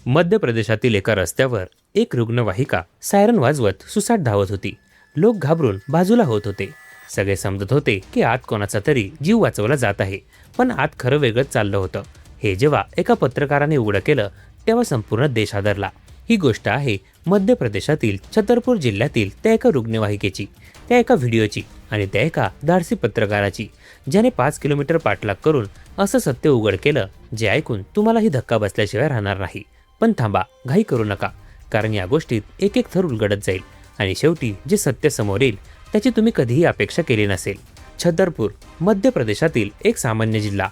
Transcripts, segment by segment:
मध्य प्रदेशातील एका रस्त्यावर एक रुग्णवाहिका सायरन वाजवत सुसाट धावत होती. लोक घाबरून बाजूला होत होते. सगळे समजत होते की आत कोणाचा तरी जीव वाचवला जात आहे, पण आत खरं वेगळंच चाललं होतं. हे जेव्हा एका पत्रकाराने उघड केलं तेव्हा संपूर्ण देश हादरला. ही गोष्ट आहे मध्य प्रदेशातील छतरपूर जिल्ह्यातील त्या एका रुग्णवाहिकेची, त्या एका व्हिडिओची आणि त्या एका धाडसी पत्रकाराची, ज्याने 5 किलोमीटर पाठलाग करून असं सत्य उघड केलं जे ऐकून तुम्हालाही धक्का बसल्याशिवाय राहणार नाही. पण थांबा, घाई करू नका, कारण या गोष्टीत एक एक थर उलगडत जाईल आणि शेवटी जे सत्य समोर येईल त्याची तुम्ही कधीही अपेक्षा केली नसेल. छतरपूर मध्य प्रदेशातील एक सामान्य जिल्हा.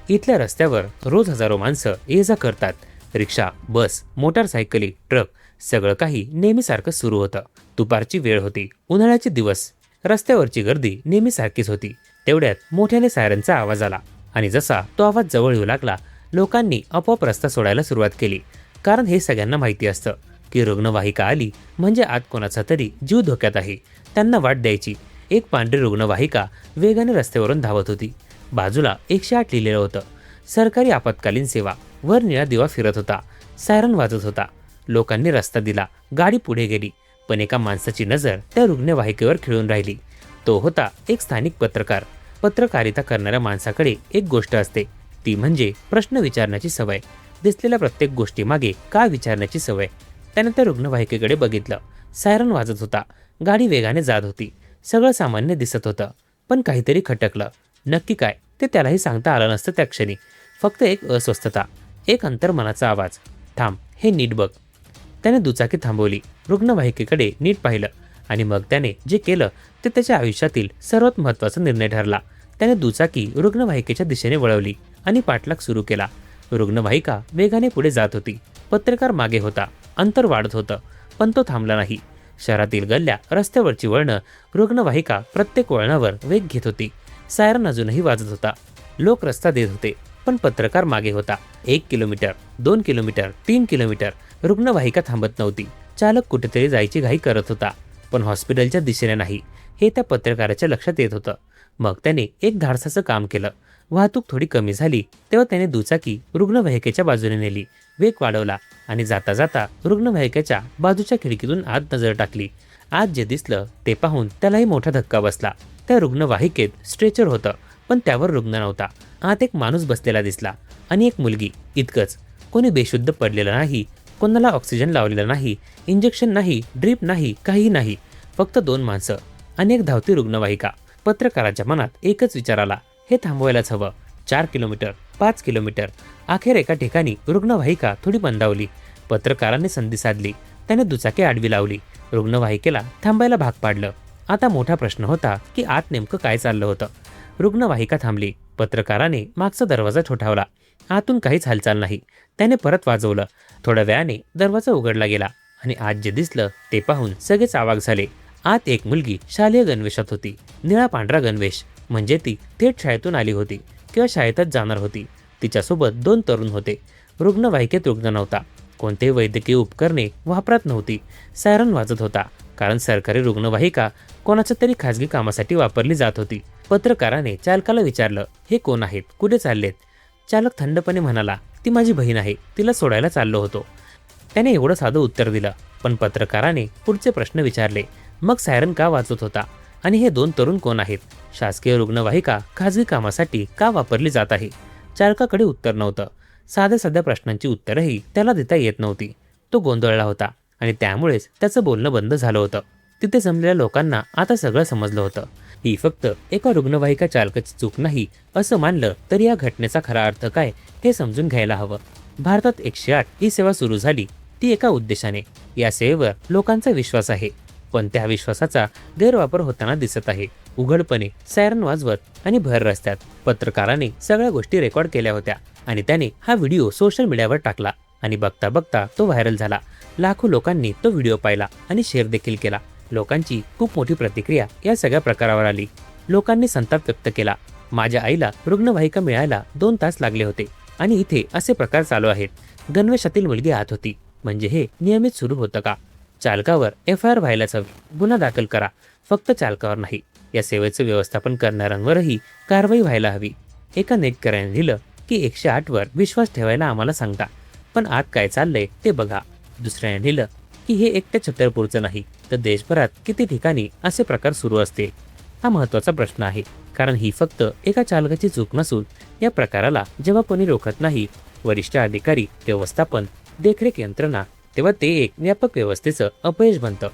इथल्या रस्त्यावर रोज हजारो माणसं ये जा करतात. रिक्षा, बस, मोटारसायकली, ट्रक, सगळं काही नेहमीसारखं सुरू होतं. दुपारची वेळ होती, उन्हाळ्याचे दिवस. रस्त्यावरची गर्दी नेहमी सारखीच होती. तेवढ्यात मोठ्याने सायरनचा आवाज आला आणि जसा तो आवाज जवळ येऊ लागला, लोकांनी आपोआप रस्ता सोडायला सुरुवात केली. कारण हे सगळ्यांना माहिती असतं की रुग्णवाहिका आली म्हणजे आत कोणाचा तरी जीव धोक्यात आहे. त्यांना वाट द्यायची. एक पांढरी रुग्णवाहिका वेगाने रस्त्यावरून धावत होती. बाजूला 108 लिहिलेलं होतं. सरकारी आपत्कालीन सेवा. वर निळा दिवा फिरत होता. सायरन वाजत होता. लोकांनी रस्ता दिला. गाडी पुढे गेली. पण एका माणसाची नजर त्या रुग्णवाहिकेवर खिळून राहिली. तो होता एक स्थानिक पत्रकार. पत्रकारिता करणाऱ्या माणसाकडे एक गोष्ट असते, ती म्हणजे प्रश्न विचारण्याची सवय. दिसलेल्या प्रत्येक गोष्टीमागे का विचारण्याची सवय. त्याने त्या रुग्णवाहिकेकडे बघितलं. सायरन वाजत होता. गाडी वेगाने जात होती. सगळं सामान्य दिसत होतं, पण काहीतरी खटकलं. नक्की काय ते त्यालाही सांगता आलं नसतं त्या क्षणी. फक्त एक अस्वस्थता, एक अंतर्मनाचा आवाज. थांब, हे नीट बघ. त्याने दुचाकी थांबवली. रुग्णवाहिकेकडे नीट पाहिलं आणि मग त्याने जे केलं ते त्याच्या आयुष्यातील सर्वात महत्त्वाचा निर्णय ठरला. त्याने दुचाकी रुग्णवाहिकेच्या दिशेने वळवली आणि पाठलाग सुरू केला. रुग्णवाहिका वेगाने पुढे जात होती. पत्रकार मागे होता. अंतर वाढत होतं, पण तो थांबला नाही. शहरातील गल्ल्या, रस्त्यावरची वळणं, रुग्णवाहिका प्रत्येक वळणावर वेग घेत होती. सायरन अजूनही वाजत होता. लोक रस्ता देत होते, पण पत्रकार मागे होता. 1 किलोमीटर, 2 किलोमीटर, 3 किलोमीटर. रुग्णवाहिका थांबत नव्हती. चालक कुठेतरी जायची घाई करत होता, पण हॉस्पिटलच्या दिशेने नाही, हे त्या पत्रकाराच्या लक्षात येत होतं. मग त्याने एक धाडसाचं काम केलं. वाहतूक थोडी कमी झाली तेव्हा त्याने दुचाकी रुग्णवाहिकेच्या बाजूने नेली. वेग वाढवला आणि जाता जाता रुग्णवाहिकेच्या बाजूच्या खिडकीतून आत नजर टाकली. आत जे दिसलं ते पाहून त्यालाही मोठा धक्का बसला. त्या रुग्णवाहिकेत स्ट्रेचर होतं, पण त्यावर रुग्ण नव्हता. आत एक माणूस बसलेला दिसला आणि एक मुलगी, इतकंच. कोणी बेशुद्ध पडलेलं नाही, कोणाला ऑक्सिजन लावलेला नाही, इंजेक्शन नाही, ड्रीप नाही, काहीही नाही. फक्त 2 माणसं आणि एक धावती रुग्णवाहिका. पत्रकाराच्या मनात एकच विचार आला, हे थांबवायलाच हवं. 4 किलोमीटर, 5 किलोमीटर. अखेर एका ठिकाणी रुग्णवाहिका थोडी मंदावली. पत्रकाराने संधी साधली. त्याने दुचाकी आडवी लावली. रुग्णवाहिकेला थांबायला भाग पाडलं. आता मोठा प्रश्न होता की आत नेमकं काय चाललं होतं. रुग्णवाहिका थांबली. पत्रकाराने मागचा दरवाजा ठोठावला. आतून काहीच हालचाल नाही. त्याने परत वाजवलं. थोड्या वेळाने दरवाजा उघडला गेला आणि आत जे दिसलं ते पाहून सगळेच अवाक झाले. आत एक मुलगी शालेय गणवेशात होती. निळा पांढरा गणवेश, म्हणजे ती थेट शाळेतून आली होती किंवा शाळेतच जाणार होती. तिच्यासोबत 2 तरुण होते. रुग्णवाहिकेत रुग्ण नव्हता. कोणतेही वैद्यकीय उपकरणे वापरात नव्हती. सायरन वाजत होता, कारण सरकारी रुग्णवाहिका कोणाच्या तरी खाजगी कामासाठी वापरली जात होती. पत्रकाराने चालकाला विचारलं, हे कोण आहेत, कुठे चाललेत? चालक थंडपणे म्हणाला, ती माझी बहीण आहे, तिला सोडायला चाललो होतो. त्याने एवढं साधं उत्तर दिलं, पण पत्रकाराने पुढचे प्रश्न विचारले. मग सायरन का वाजत होता आणि हे 2 तरुण कोण आहेत? शासकीय रुग्णवाहिका खाजगी कामासाठी का वापरली जात आहे? चालकाकडे उत्तर नव्हतं. साध्या साध्या प्रश्नांची उत्तरही त्याला देता येत नव्हती. तो गोंधळला होता आणि त्यामुळेच त्याचं बोलणं बंद झालं होतं. तिथे जमलेल्या लोकांना आता सगळं समजलं होतं. ही फक्त एका रुग्णवाहिका चालकाची चूक नाही असं मानलं तर या घटनेचा खरा अर्थ काय हे समजून घ्यायला हवं. भारतात 108 ही सेवा सुरू झाली, ती एका उद्देशाने. या सेवेवर लोकांचा विश्वास आहे, पण त्या विश्वासाचा गैरवापर होताना दिसत आहे. उघडपणे सायरन वाजवत आणि भर रस्त्यात पत्रकाराने सगळ्या गोष्टी रेकॉर्ड केल्या होत्या आणि त्याने हा व्हिडिओ सोशल मीडियावर टाकला आणि बघता बघता तो व्हायरल झाला. लाखो लोकांनी तो व्हिडिओ पाहिला आणि शेअर देखील केला. लोकांची खूप मोठी प्रतिक्रिया या सगळ्या प्रकारावर आली. लोकांनी संताप व्यक्त केला. माझ्या आईला रुग्णवाहिका मिळायला 2 तास लागले होते आणि इथे असे प्रकार चालू आहेत. गणवेशातील मुलगी आत होती, म्हणजे हे नियमित सुरू होतं का? चालकावर FIR व्हायलाच हवी. गुन्हा दाखल करा. फक्त चालकावर नाही, या सेवेचं व्यवस्थापन करणाऱ्यांवरही कारवाई व्हायला हवी. एका नेटकऱ्याने लिहिलं की 108 वर विश्वास ठेवायला आम्हाला सांगता, पण आत काय चाललंय ते बघा. दुसऱ्याने लिहिलं की हे एकट्या छतरपूरचं नाही, तर देशभरात किती ठिकाणी असे प्रकार सुरू असतील. हा महत्त्वाचा प्रश्न आहे, कारण ही फक्त एका चालकाची चूक नसून या प्रकाराला जेव्हा कोणी रोखत नाही, वरिष्ठ अधिकारी, व्यवस्थापन, देखरेख यंत्रणा, तेव्हा ते एक व्यापक व्यवस्थेचं अपयश बनतं.